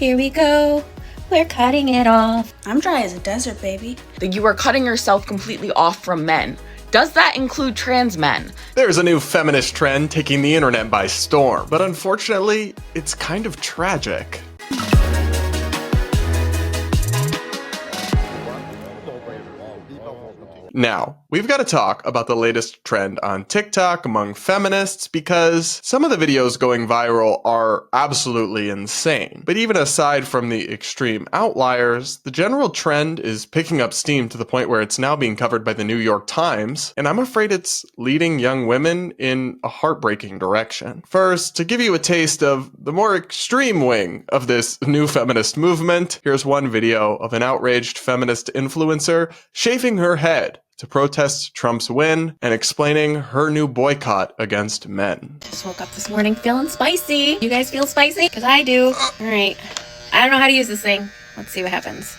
Here we go. We're cutting it off. I'm dry as a desert, baby. You are cutting yourself completely off from men. Does that include trans men? There's a new feminist trend taking the internet by storm, but unfortunately, it's kind of tragic. Now, we've got to talk about the latest trend on TikTok among feminists because some of the videos going viral are absolutely insane. But even aside from the extreme outliers, the general trend is picking up steam to the point where it's now being covered by the New York Times, and I'm afraid it's leading young women in a heartbreaking direction. First, to give you a taste of the more extreme wing of this new feminist movement, here's one video of an outraged feminist influencer shaving her head to protest Trump's win and explaining her new boycott against men. Just woke up this morning feeling spicy. You guys feel spicy? Because I do. All right. I don't know how to use this thing. Let's see what happens.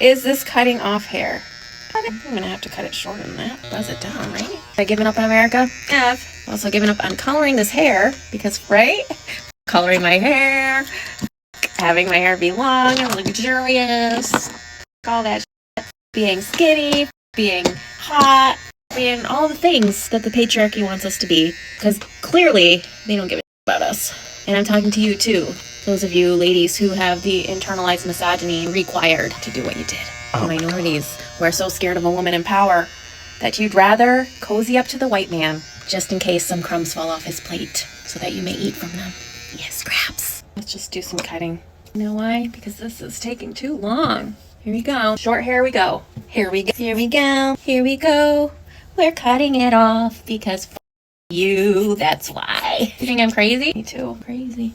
Is this cutting off hair? I'm going to have to cut it shorter than that. Buzz it down, right? Have I given up on America? I've also given up on coloring this hair because, right? Coloring my hair. Having my hair be long and luxurious. All that shit. Being skinny. Being hot, being all the things that the patriarchy wants us to be, because clearly they don't give a shit about us. And I'm talking to you too, those of you ladies who have the internalized misogyny required to do what you did. Minorities who are so scared of a woman in power that you'd rather cozy up to the white man just in case some crumbs fall off his plate so that you may eat from them. Yes, scraps. Let's just do some cutting. You know why? Because this is taking too long. Here we go. Short hair we go. Here we go. Here we go. Here we go. We're cutting it off because you, that's why. You think I'm crazy? Me too. Crazy.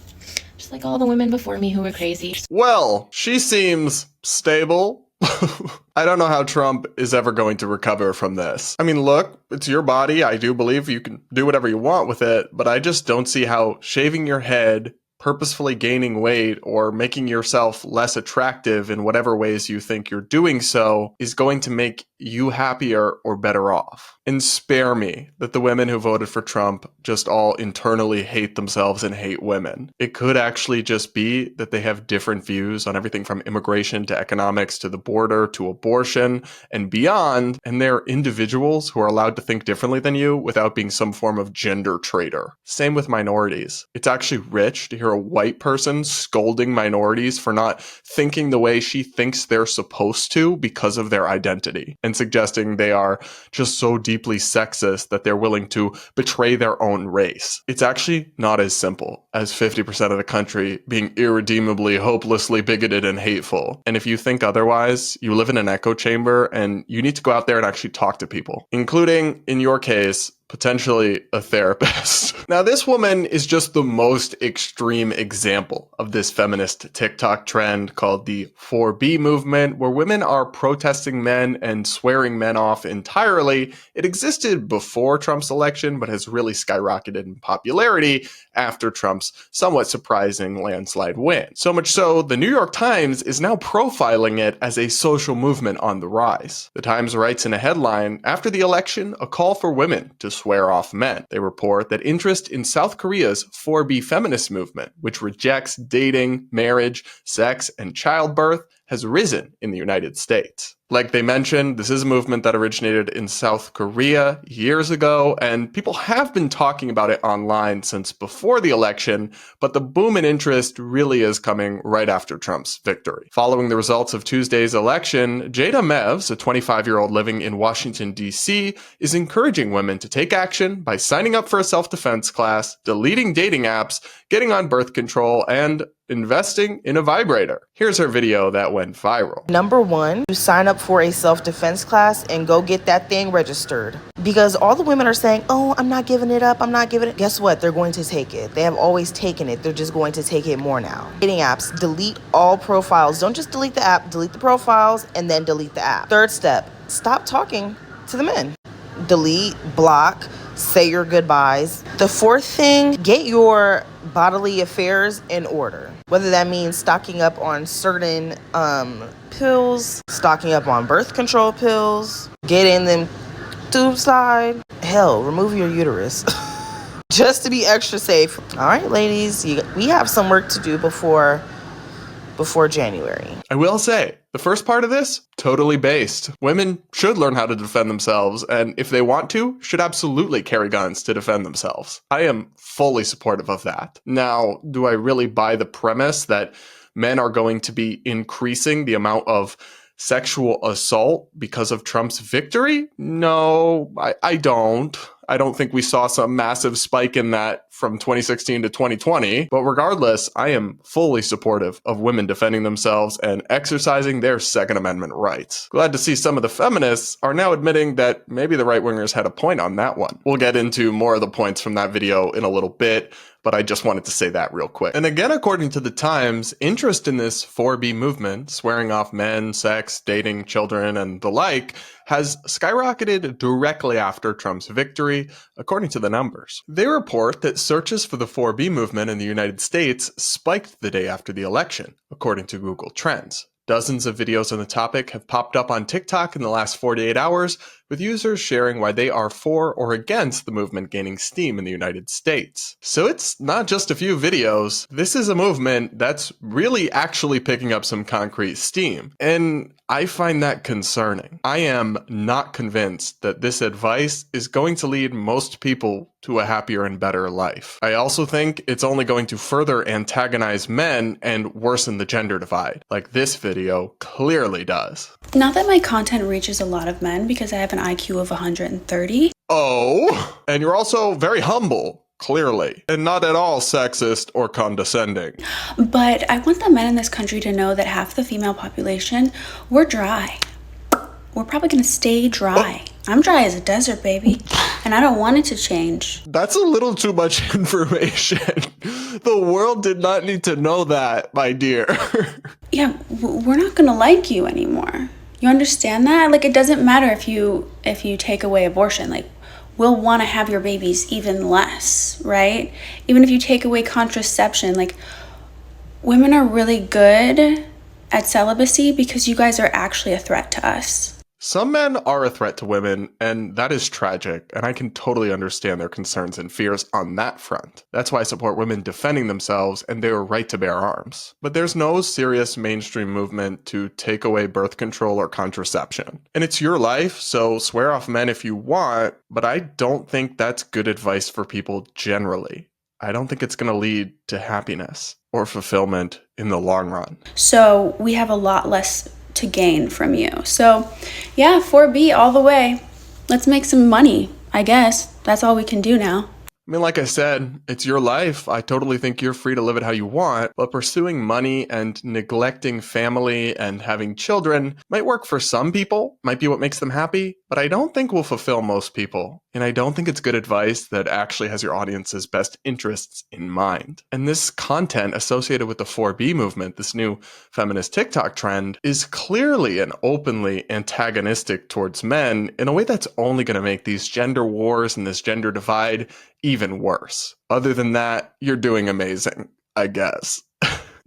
Just like all the women before me who were crazy. Well, she seems stable. I don't know how Trump is ever going to recover from this. I mean, look, it's your body. I do believe you can do whatever you want with it, but I just don't see how shaving your head, purposefully gaining weight, or making yourself less attractive in whatever ways you think you're doing so is going to make you happier or better off. And spare me that the women who voted for Trump just all internally hate themselves and hate women. It could actually just be that they have different views on everything from immigration to economics to the border to abortion and beyond, and they're individuals who are allowed to think differently than you without being some form of gender traitor. Same with minorities. It's actually rich to hear a white person scolding minorities for not thinking the way she thinks they're supposed to because of their identity, and suggesting they are just so deeply sexist that they're willing to betray their own race. It's actually not as simple as 50% of the country being irredeemably, hopelessly bigoted and hateful. And if you think otherwise, you live in an echo chamber and you need to go out there and actually talk to people, including, in your case, potentially a therapist. Now, this woman is just the most extreme example of this feminist TikTok trend called the 4B movement, where women are protesting men and swearing men off entirely. It existed before Trump's election, but has really skyrocketed in popularity after Trump's somewhat surprising landslide win. So much so, the New York Times is now profiling it as a social movement on the rise. The Times writes in a headline, "After the election, a call for women to swear off men." They report that interest in South Korea's 4B feminist movement, which rejects dating, marriage, sex, and childbirth, has risen in the United States. Like they mentioned, this is a movement that originated in South Korea years ago, and people have been talking about it online since before the election, but the boom in interest really is coming right after Trump's victory. Following the results of Tuesday's election, Jada Mevs, a 25-year-old living in Washington, D.C., is encouraging women to take action by signing up for a self-defense class, deleting dating apps, getting on birth control, and investing in a vibrator. Here's her video that went viral. Number one, you sign up for a self-defense class and go get that thing registered. Because all the women are saying, oh, I'm not giving it up, I'm not giving it. Guess what? They're going to take it. They have always taken it. They're just going to take it more now. Dating apps, delete all profiles. Don't just delete the app, delete the profiles, and then delete the app. Third step, stop talking to the men. Delete, block, say your goodbyes. The fourth thing, get your bodily affairs in order. Whether that means stocking up on certain pills, stocking up on birth control pills, getting them tube side. Hell, remove your uterus. Just to be extra safe. All right, ladies, we have some work to do before before January. I will say, the first part of this, totally based. Women should learn how to defend themselves, and if they want to, should absolutely carry guns to defend themselves. I am fully supportive of that. Now, do I really buy the premise that men are going to be increasing the amount of sexual assault because of Trump's victory? No, I don't. I don't think we saw some massive spike in that from 2016 to 2020. But regardless, I am fully supportive of women defending themselves and exercising their Second Amendment rights. Glad to see some of the feminists are now admitting that maybe the right-wingers had a point on that one. We'll get into more of the points from that video in a little bit, but I just wanted to say that real quick. And again, according to the Times, interest in this 4B movement, swearing off men, sex, dating, children, and the like, has skyrocketed directly after Trump's victory, according to the numbers. They report that searches for the 4B movement in the United States spiked the day after the election, according to Google Trends. Dozens of videos on the topic have popped up on TikTok in the last 48 hours, with users sharing why they are for or against the movement gaining steam in the United States. So it's not just a few videos. This is a movement that's really actually picking up some concrete steam. And I find that concerning. I am not convinced that this advice is going to lead most people to a happier and better life. I also think it's only going to further antagonize men and worsen the gender divide, like this video clearly does. Not that my content reaches a lot of men because I have an IQ of 130. Oh, and you're also very humble. Clearly, and not at all sexist or condescending. But I want the men in this country to know that half the female population, we're dry. We're probably gonna stay dry. I'm dry as a desert, baby, and I don't want it to change. That's a little too much information. The world did not need to know that, my dear. Yeah, we're not gonna like you anymore. You understand that? Like, it doesn't matter if you take away abortion. Like, we'll want to have your babies even less, right? Even if you take away contraception, like, women are really good at celibacy because you guys are actually a threat to us. Some men are a threat to women, and that is tragic, and I can totally understand their concerns and fears on that front. That's why I support women defending themselves and their right to bear arms. But there's no serious mainstream movement to take away birth control or contraception. And it's your life, so swear off men if you want, but I don't think that's good advice for people generally. I don't think it's going to lead to happiness or fulfillment in the long run. So we have a lot less to gain from you. So yeah, 4B all the way. Let's make some money, I guess. That's all we can do now. I mean, like I said, it's your life. I totally think you're free to live it how you want, but pursuing money and neglecting family and having children might work for some people, might be what makes them happy, but I don't think will fulfill most people. And I don't think it's good advice that actually has your audience's best interests in mind. And this content associated with the 4B movement, this new feminist TikTok trend, is clearly and openly antagonistic towards men in a way that's only going to make these gender wars and this gender divide even worse. Other than that, you're doing amazing, I guess.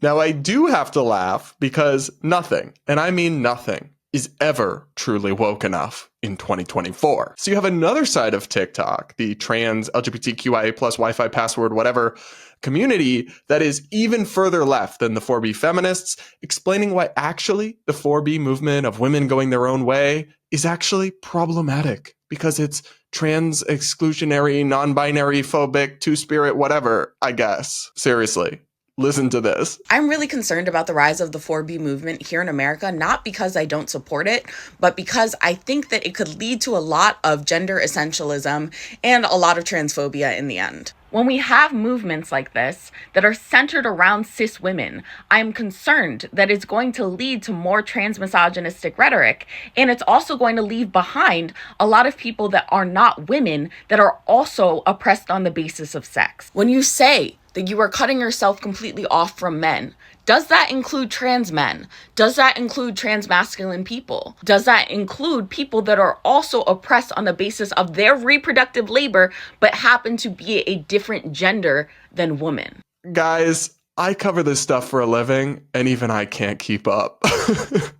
Now, I do have to laugh because nothing, and I mean nothing, is ever truly woke enough in 2024. So you have another side of TikTok, the trans LGBTQIA plus Wi-Fi password, whatever community that is even further left than the 4B feminists, explaining why actually the 4B movement of women going their own way is actually problematic because it's trans exclusionary, non-binary phobic, two-spirit, whatever, I guess. Seriously. Listen to this. I'm really concerned about the rise of the 4B movement here in America, not because I don't support it, but because I think that it could lead to a lot of gender essentialism and a lot of transphobia in the end. When we have movements like this that are centered around cis women, I'm concerned that it's going to lead to more transmisogynistic rhetoric, and it's also going to leave behind a lot of people that are not women that are also oppressed on the basis of sex. When you say that you are cutting yourself completely off from men, does that include trans men? Does that include trans masculine people? Does that include people that are also oppressed on the basis of their reproductive labor but happen to be a different gender than women? Guys, I cover this stuff for a living, and even I can't keep up.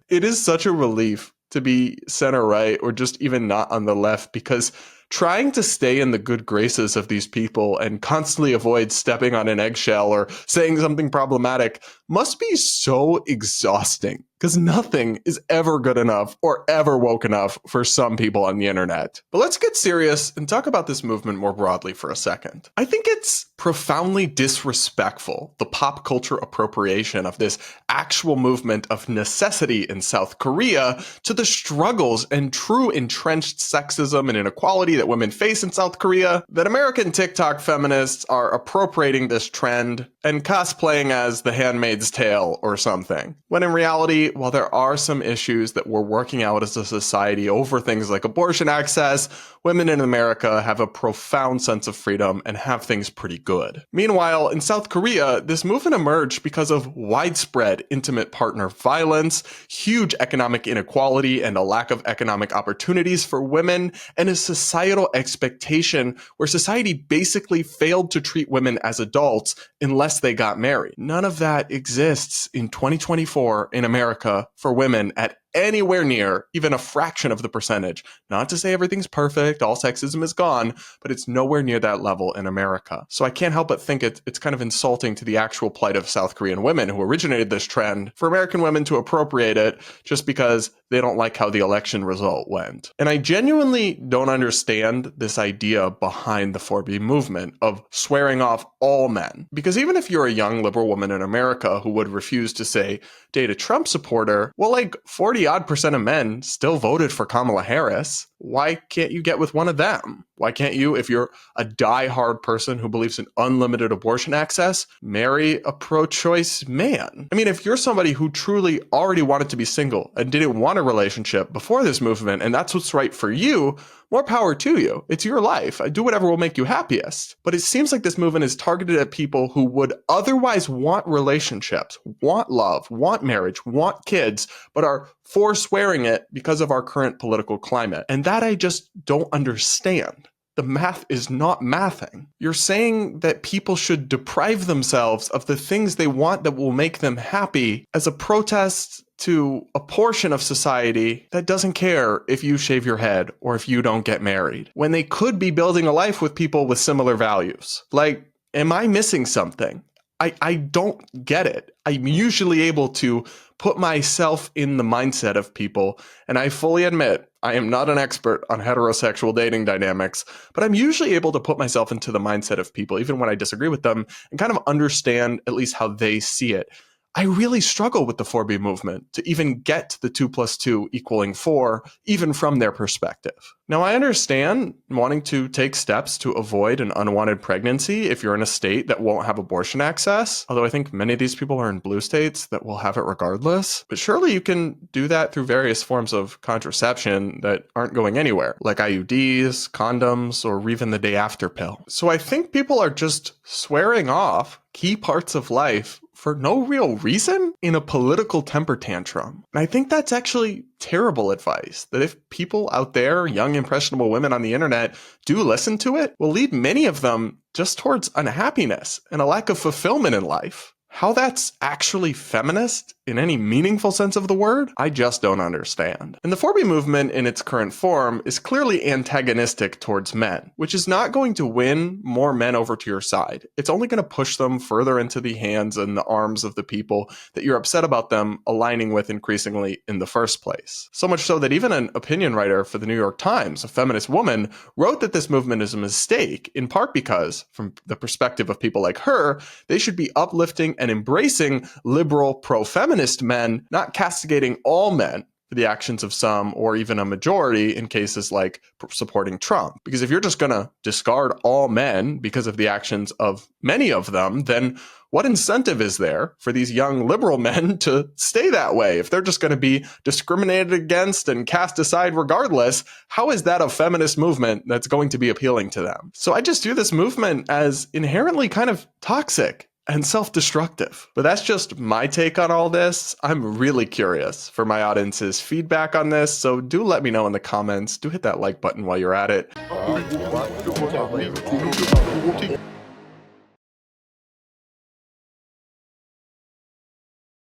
It is such a relief to be center right or just even not on the left because trying to stay in the good graces of these people and constantly avoid stepping on an eggshell or saying something problematic must be so exhausting, because nothing is ever good enough or ever woke enough for some people on the internet. But let's get serious and talk about this movement more broadly for a second. I think it's profoundly disrespectful, the pop culture appropriation of this actual movement of necessity in South Korea to the struggles and true entrenched sexism and inequality that women face in South Korea, that American TikTok feminists are appropriating this trend and cosplaying as The Handmaid's Tale or something. When in reality, while there are some issues that we're working out as a society over things like abortion access, women in America have a profound sense of freedom and have things pretty good. Meanwhile, in South Korea, this movement emerged because of widespread intimate partner violence, huge economic inequality and a lack of economic opportunities for women, and a societal expectation where society basically failed to treat women as adults unless they got married. None of that exists in 2024 in America for women at anywhere near even a fraction of the percentage. Not to say everything's perfect, all sexism is gone, but it's nowhere near that level in America. So I can't help but think it's kind of insulting to the actual plight of South Korean women who originated this trend for American women to appropriate it just because they don't like how the election result went. And I genuinely don't understand this idea behind the 4B movement of swearing off all men. Because even if you're a young liberal woman in America who would refuse to, say, date a Trump supporter, well, like 40% of men still voted for Kamala Harris. Why can't you get with one of them? Why can't you, if you're a die-hard person who believes in unlimited abortion access, marry a pro-choice man? I mean, if you're somebody who truly already wanted to be single and didn't want a relationship before this movement, and that's what's right for you, more power to you. It's your life. Do whatever will make you happiest. But it seems like this movement is targeted at people who would otherwise want relationships, want love, want marriage, want kids, but are forswearing it because of our current political climate. And that I just don't understand. The math is not mathing. You're saying that people should deprive themselves of the things they want that will make them happy as a protest to a portion of society that doesn't care if you shave your head or if you don't get married, when they could be building a life with people with similar values. Like, am I missing something? I don't get it. I'm usually able to put myself in the mindset of people, and I fully admit I am not an expert on heterosexual dating dynamics, but I'm usually able to put myself into the mindset of people, even when I disagree with them, and kind of understand at least how they see it. I really struggle with the 4B movement to even get to the 2 + 2 = 4, even from their perspective. Now, I understand wanting to take steps to avoid an unwanted pregnancy if you're in a state that won't have abortion access, although I think many of these people are in blue states that will have it regardless. But surely you can do that through various forms of contraception that aren't going anywhere, like IUDs, condoms, or even the day after pill. So I think people are just swearing off key parts of life for no real reason in a political temper tantrum. And I think that's actually terrible advice, that if people out there, young impressionable women on the internet, do listen to it, will lead many of them just towards unhappiness and a lack of fulfillment in life. How that's actually feminist in any meaningful sense of the word, I just don't understand. And the 4B movement in its current form is clearly antagonistic towards men, which is not going to win more men over to your side. It's only going to push them further into the hands and the arms of the people that you're upset about them aligning with increasingly in the first place. So much so that even an opinion writer for the New York Times, a feminist woman, wrote that this movement is a mistake, in part because, from the perspective of people like her, they should be uplifting and embracing liberal pro-feminist men, not castigating all men for the actions of some or even a majority in cases like supporting Trump. Because if you're just going to discard all men because of the actions of many of them, then what incentive is there for these young liberal men to stay that way? If they're just going to be discriminated against and cast aside regardless, how is that a feminist movement that's going to be appealing to them? So I just view this movement as inherently kind of toxic and self-destructive. But that's just my take on all this. I'm really curious for my audience's feedback on this, so do let me know in the comments. Do hit that like button while you're at it.